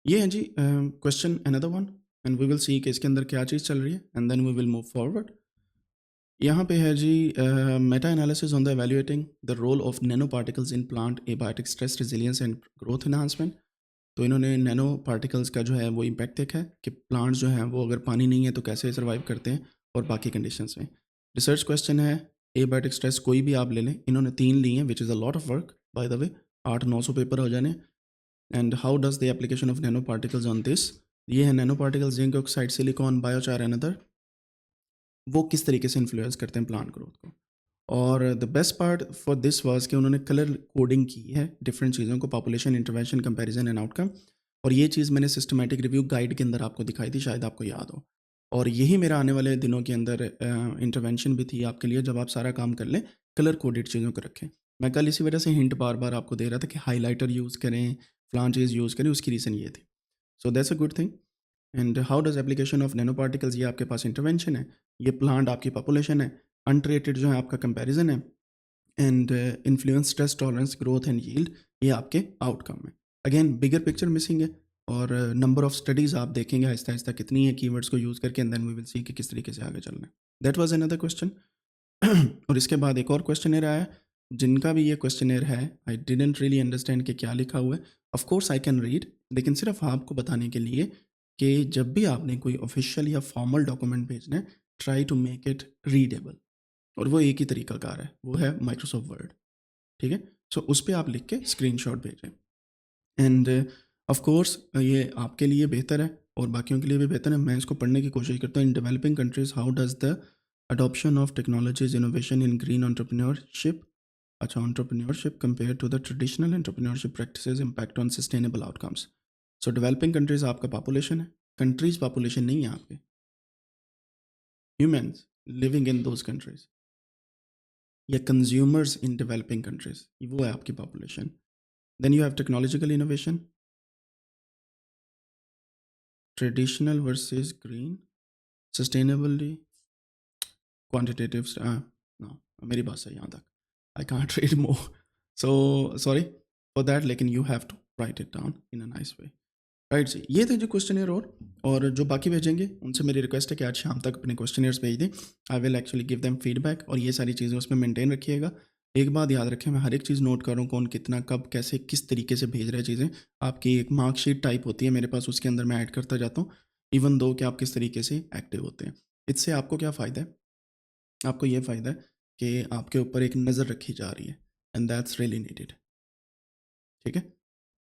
ये है जी question another one and we will see कि इसके अंदर क्या चीज़ चल रही है and then we will move forward. यहाँ पे है जी meta analysis on the evaluating the role of nano particles in plant abiotic stress resilience and growth enhancement. तो इन्होंने नैनो पार्टिकल्स का जो है वो इम्पैक्ट देखा है कि प्लांट्स जो हैं वो अगर पानी नहीं है तो कैसे सर्वाइव करते हैं और बाकी कंडीशंस में। रिसर्च क्वेश्चन है एबायोटिक स्ट्रेस कोई भी आप ले लें, इन्होंने 3 ली हैं which is a lot of work by the way, 800-900 paper हो जाने। And how does the application of nano particles on this. ये है nano particles zinc oxide silicon biochar and other, वो किस तरीके से इन्फ्लुएंस करते हैं प्लांट ग्रोथ को। और the best part for this was कि उन्होंने कलर कोडिंग की है डिफरेंट चीज़ों को, population intervention comparison and outcome. और ये चीज़ मैंने सिस्टमैटिक रिव्यू गाइड के अंदर आपको दिखाई थी, शायद आपको याद हो। और यही मेरा आने वाले दिनों के अंदर इंटरवेंशन भी थी आपके लिए, जब आप सारा काम कर लें कलर कोडेड चीज़ों को रखें। मैं कल इसी वजह से हिंट बार बार आपको दे रहा था कि हाईलाइटर यूज़ करें, फलां चीज़ यूज़ करें, उसकी रीज़न ये थी। So that's a good thing. And how does application of nano particles, ये आपके पास इंटरवेंशन है, ये प्लांट आपकी पॉपुलेशन है, अनट्रेटेड जो है आपका कंपैरिजन है, and influence stress tolerance growth and yield, ये आपके आउटकम है। अगेन बिगर पिक्चर मिसिंग है। और नंबर ऑफ स्टडीज़ आप देखेंगे आहिस्ता आहिस्ता कितनी है कीवर्ड्स को यूज़ करके, and then we will see कि किस तरीके से आगे चलना है। That was another question. और इसके बाद एक और क्वेश्चनर आया जिनका भी ये क्वेश्चनर है, आई डिडंट रियली अंडरस्टैंड कि क्या लिखा हुआ है। Of course I can read, लेकिन सिर्फ आपको बताने के लिए कि जब भी आपने कोई ऑफिशियल या फॉर्मल डॉक्यूमेंट भेजना है, try to make it readable. और वो एक ही तरीकाकार है, वो है माइक्रोसॉफ्ट वर्ड। ठीक है, सो उस पर आप लिख के स्क्रीनशॉट भेजें। एंड ऑफ कोर्स ये आपके लिए बेहतर है और बाकियों के लिए भी बेहतर है। मैं इसको पढ़ने की कोशिश करता हूँ। In developing countries how does the adoption of technologies innovation in green entrepreneurship, अच्छा entrepreneurship compare to the traditional entrepreneurship practices impact on sustainable outcomes. So developing countries आपका पॉपुलेशन है, कंट्रीज पॉपुलेशन नहीं है आपके, humans living in those countries, या consumers in developing countries, वो है आपकी population. Then you have technological innovation, traditional versus green, sustainably, quantitative, no मेरी बात सही यहाँ तक, आई can't read more, so sorry for that, लेकिन you have to write it down in a nice way. Right ji, ये थे जो क्वेश्चन और जो बाकी भेजेंगे उनसे मेरी रिक्वेस्ट है कि आज शाम तक अपने क्वेश्चन भेज दें। I will actually give them feedback और ये सारी चीज़ें उसमें मेंटेन रखिएगा। एक बात याद रखें, मैं हर एक चीज़ नोट कर रहा हूँ, कौन कितना कब कैसे किस तरीके से भेज रहा है चीज़ें। आपकी एक मार्कशीट टाइप होती है मेरे पास, उसके अंदर मैं ऐड करता जाता हूँ, इवन दो कि आप किस तरीके से एक्टिव होते हैं। इससे आपको क्या फ़ायदा है? आपको ये फ़ायदा है कि आपके ऊपर एक नज़र रखी जा रही है, एंड दैट्स रियली नीडेड। ठीक है।